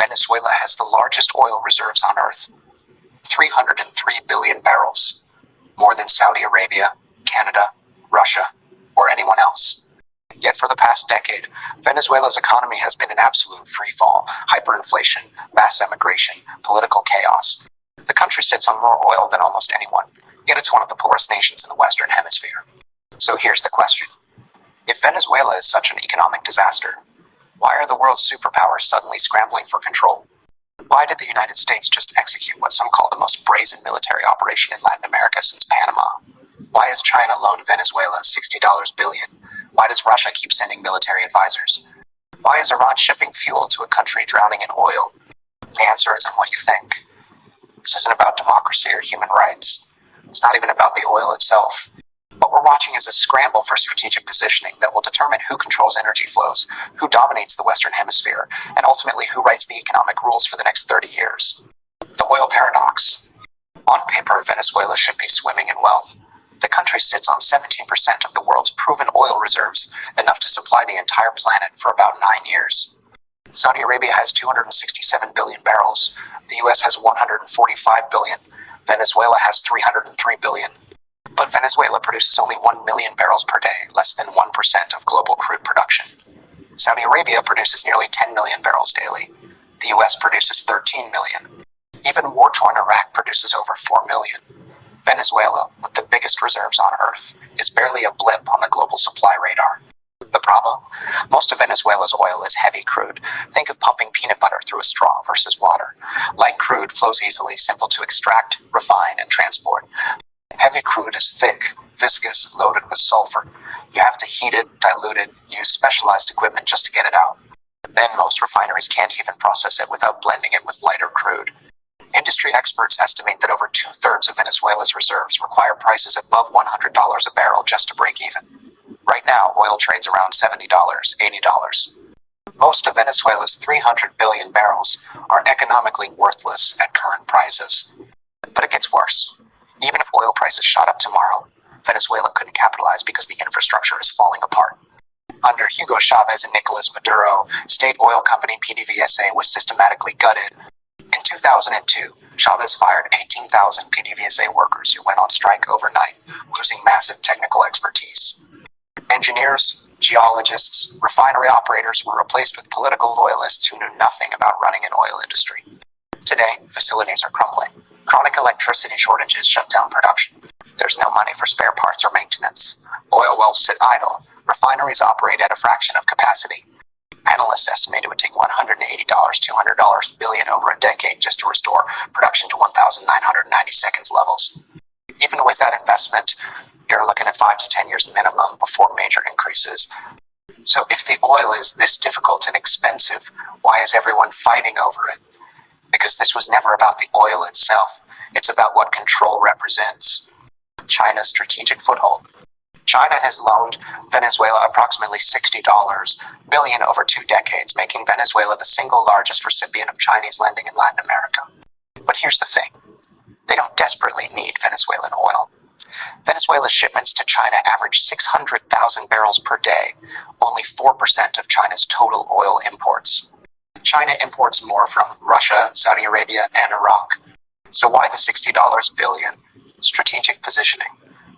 Venezuela has the largest oil reserves on Earth, 303 billion barrels, more than Saudi Arabia, Canada, Russia, or anyone else. Yet for the past decade, Venezuela's economy has been in absolute freefall, hyperinflation, mass emigration, political chaos. The country sits on more oil than almost anyone, yet it's one of the poorest nations in the Western Hemisphere. So here's the question. If Venezuela is such an economic disaster, why are the world's superpowers suddenly scrambling for control? Why did the United States just execute what some call the most brazen military operation in Latin America since Panama? Why has China loaned Venezuela $60 billion? Why does Russia keep sending military advisors? Why is Iran shipping fuel to a country drowning in oil? The answer isn't what you think. This isn't about democracy or human rights. It's not even about the oil itself. What we're watching is a scramble for strategic positioning that will determine who controls energy flows, who dominates the Western Hemisphere, and ultimately who writes the economic rules for the next 30 years. The oil paradox. On paper, Venezuela should be swimming in wealth. The country sits on 17% of the world's proven oil reserves, enough to supply the entire planet for about 9 years. Saudi Arabia has 267 billion barrels. The US has 145 billion. Venezuela has 303 billion. But Venezuela produces only 1 million barrels per day, less than 1% of global crude production. Saudi Arabia produces nearly 10 million barrels daily. The US produces 13 million. Even war-torn Iraq produces over 4 million. Venezuela, with the biggest reserves on Earth, is barely a blip on the global supply radar. The problem? Most of Venezuela's oil is heavy crude. Think of pumping peanut butter through a straw versus water. Light crude flows easily, simple to extract, refine, and transport. Heavy crude is thick, viscous, loaded with sulfur. You have to heat it, dilute it, use specialized equipment just to get it out. Then most refineries can't even process it without blending it with lighter crude. Industry experts estimate that over 2/3 of Venezuela's reserves require prices above $100 a barrel just to break even. Right now, oil trades around $70, $80. Most of Venezuela's 300 billion barrels are economically worthless at current prices. But it gets worse. Even if oil prices shot up tomorrow, Venezuela couldn't capitalize because the infrastructure is falling apart. Under Hugo Chavez and Nicolas Maduro, state oil company PDVSA was systematically gutted. In 2002, Chavez fired 18,000 PDVSA workers who went on strike overnight, losing massive technical expertise. Engineers, geologists, refinery operators were replaced with political loyalists who knew nothing about running an oil industry. Today, facilities are crumbling. Chronic electricity shortages shut down production. There's no money for spare parts or maintenance. Oil wells sit idle. Refineries operate at a fraction of capacity. Analysts estimate it would take $180, $200 billion over a decade just to restore production to 1,990 seconds levels. Even with that investment, you're looking at 5 to 10 years minimum before major increases. So if the oil is this difficult and expensive, why is everyone fighting over it? Because this was never about the oil itself. It's about what control represents. China's strategic foothold. China has loaned Venezuela approximately $60 billion over 2 decades, making Venezuela the single largest recipient of Chinese lending in Latin America. But here's the thing. They don't desperately need Venezuelan oil. Venezuela's shipments to China average 600,000 barrels per day, only 4% of China's total oil imports. China imports more from Russia, Saudi Arabia, and Iraq. So why the $60 billion? Strategic positioning.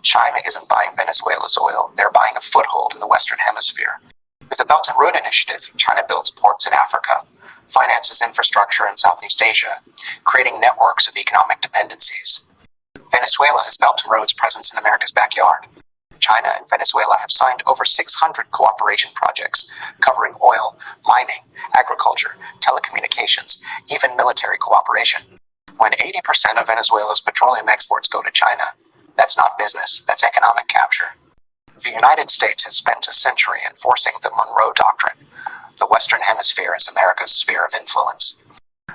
China isn't buying Venezuela's oil, they're buying a foothold in the Western Hemisphere. With the Belt and Road Initiative, China builds ports in Africa, finances infrastructure in Southeast Asia, creating networks of economic dependencies. Venezuela has Belt and Road's presence in America's backyard. China and Venezuela have signed over 600 cooperation projects covering oil, mining, agriculture, telecommunications, even military cooperation. When 80% of Venezuela's petroleum exports go to China, that's not business, that's economic capture. The United States has spent a century enforcing the Monroe Doctrine. The Western Hemisphere is America's sphere of influence.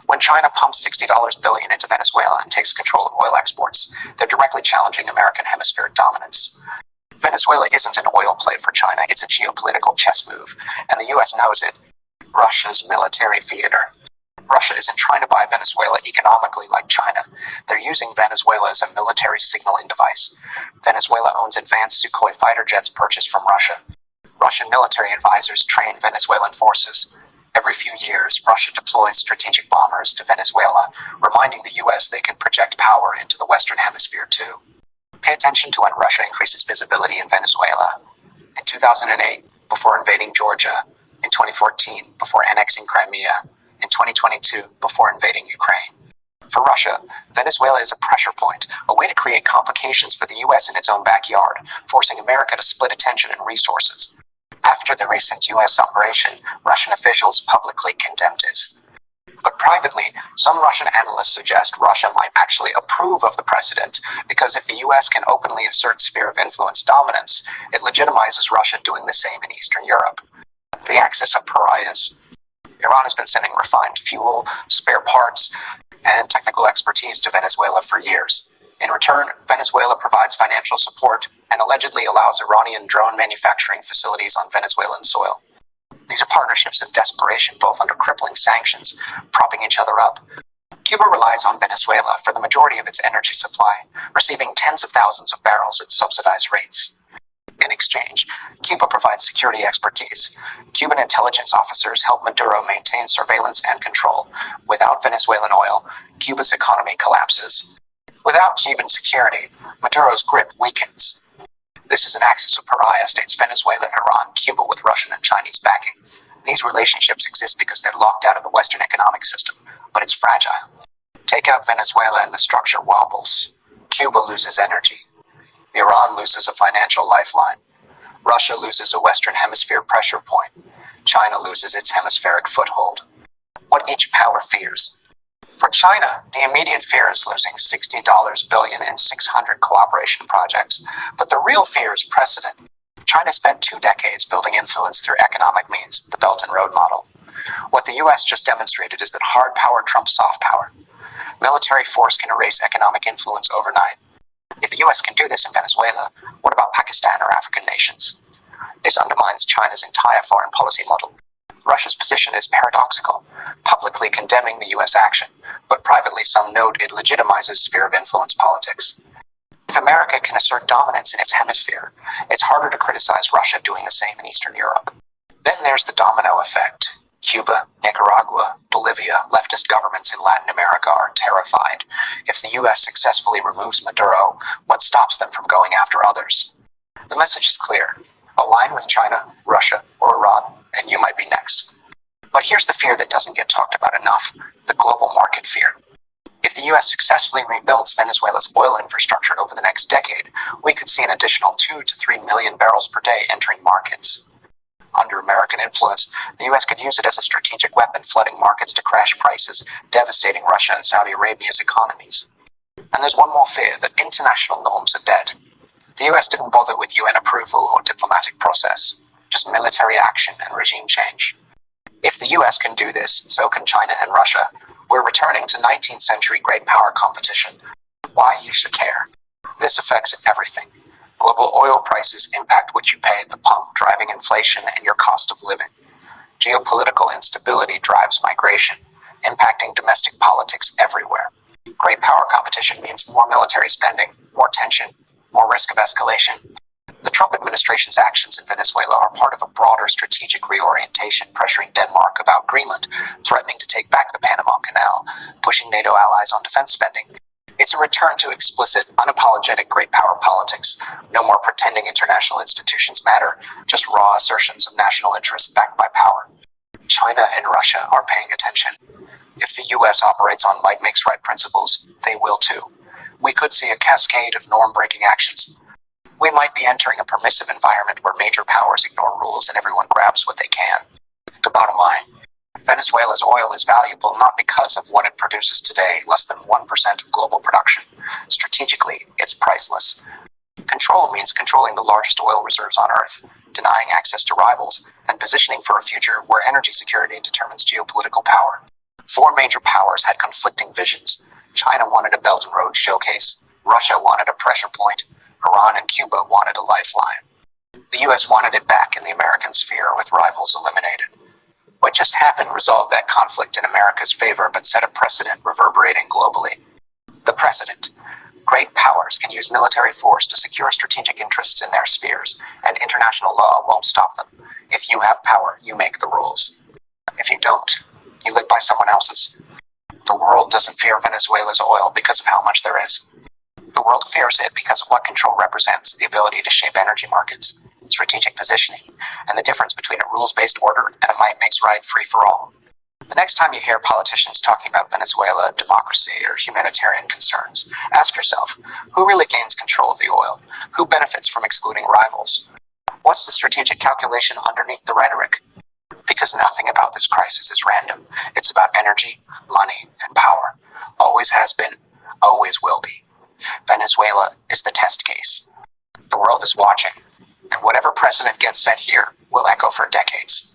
When China pumps $60 billion into Venezuela and takes control of oil exports, they're directly challenging American hemispheric dominance. Venezuela isn't an oil play for China, it's a geopolitical chess move, and the US knows it. Russia's military theater. Russia isn't trying to buy Venezuela economically like China. They're using Venezuela as a military signaling device. Venezuela owns advanced Sukhoi fighter jets purchased from Russia. Russian military advisors train Venezuelan forces. Every few years, Russia deploys strategic bombers to Venezuela, reminding the US they can project power into the Western Hemisphere too. Pay attention to when Russia increases visibility in Venezuela. In 2008, before invading Georgia. In 2014, before annexing Crimea. In 2022, before invading Ukraine. For Russia, Venezuela is a pressure point, a way to create complications for the US in its own backyard, forcing America to split attention and resources. After the recent US operation, Russian officials publicly condemned it. But privately, some Russian analysts suggest Russia might actually approve of the precedent, because if the US can openly assert sphere of influence dominance, it legitimizes Russia doing the same in Eastern Europe. The axis of pariahs. Iran has been sending refined fuel, spare parts, and technical expertise to Venezuela for years. In return, Venezuela provides financial support and allegedly allows Iranian drone manufacturing facilities on Venezuelan soil. These are partnerships of desperation, both under crippling sanctions, propping each other up. Cuba relies on Venezuela for the majority of its energy supply, receiving tens of thousands of barrels at subsidized rates. In exchange, Cuba provides security expertise. Cuban intelligence officers help Maduro maintain surveillance and control. Without Venezuelan oil, Cuba's economy collapses. Without Cuban security, Maduro's grip weakens. This is an axis of pariah states: Venezuela, Iran, Cuba with Russian and Chinese backing. These relationships exist because they're locked out of the Western economic system, but it's fragile. Take out Venezuela and the structure wobbles. Cuba loses energy. Iran loses a financial lifeline. Russia loses a Western Hemisphere pressure point. China loses its hemispheric foothold. What each power fears. For China, the immediate fear is losing $60 billion in 600 cooperation projects, but the real fear is precedent. China spent 2 decades building influence through economic means, the Belt and Road model. What the US just demonstrated is that hard power trumps soft power. Military force can erase economic influence overnight. If the US can do this in Venezuela, what about Pakistan or African nations? This undermines China's entire foreign policy model. Russia's position is paradoxical, publicly condemning the US action, but privately some note it legitimizes sphere of influence politics. If America can assert dominance in its hemisphere, it's harder to criticize Russia doing the same in Eastern Europe. Then there's the domino effect. Cuba, Nicaragua, Bolivia, leftist governments in Latin America are terrified. If the US successfully removes Maduro, what stops them from going after others? The message is clear. Align with China, Russia, or Iran, and you might be next. But here's the fear that doesn't get talked about enough, the global market fear. If the US successfully rebuilds Venezuela's oil infrastructure over the next decade, we could see an additional 2 to 3 million barrels per day entering markets. Under American influence, the US could use it as a strategic weapon, flooding markets to crash prices, devastating Russia and Saudi Arabia's economies. And there's one more fear, that international norms are dead. The US didn't bother with UN approval or diplomatic process, just military action and regime change. If the US can do this, so can China and Russia. We're returning to 19th century great power competition. Why you should care. This affects everything. Global oil prices impact what you pay at the pump, driving inflation and your cost of living. Geopolitical instability drives migration, impacting domestic politics everywhere. Great power competition means more military spending, more tension, more risk of escalation. The Trump administration's actions in Venezuela are part of a broader strategic reorientation, pressuring Denmark about Greenland, threatening to take back the Panama Canal, pushing NATO allies on defense spending. It's a return to explicit, unapologetic great power politics. No more pretending international institutions matter, just raw assertions of national interest backed by power. China and Russia are paying attention. If the US operates on might makes right principles, they will too. We could see a cascade of norm-breaking actions. We might be entering a permissive environment where major powers ignore rules and everyone grabs what they can. The bottom line. Venezuela's oil is valuable not because of what it produces today, less than 1% of global production. Strategically, it's priceless. Control means controlling the largest oil reserves on Earth, denying access to rivals, and positioning for a future where energy security determines geopolitical power. 4 major powers had conflicting visions. China wanted a Belt and Road showcase, Russia wanted a pressure point, Iran and Cuba wanted a lifeline. The US wanted it back in the American sphere with rivals eliminated. What just happened resolved that conflict in America's favor but set a precedent reverberating globally. The precedent. Great powers can use military force to secure strategic interests in their spheres, and international law won't stop them. If you have power, you make the rules. If you don't, you live by someone else's. The world doesn't fear Venezuela's oil because of how much there is. The world fears it because of what control represents, the ability to shape energy markets, strategic positioning, and the difference between a rules-based order and a might makes right free-for-all. The next time you hear politicians talking about Venezuela, democracy, or humanitarian concerns, ask yourself, who really gains control of the oil? Who benefits from excluding rivals? What's the strategic calculation underneath the rhetoric? Because nothing about this crisis is random. It's about energy, money, and power. Always has been, always will be. Venezuela is the test case. The world is watching, and whatever precedent gets set here will echo for decades.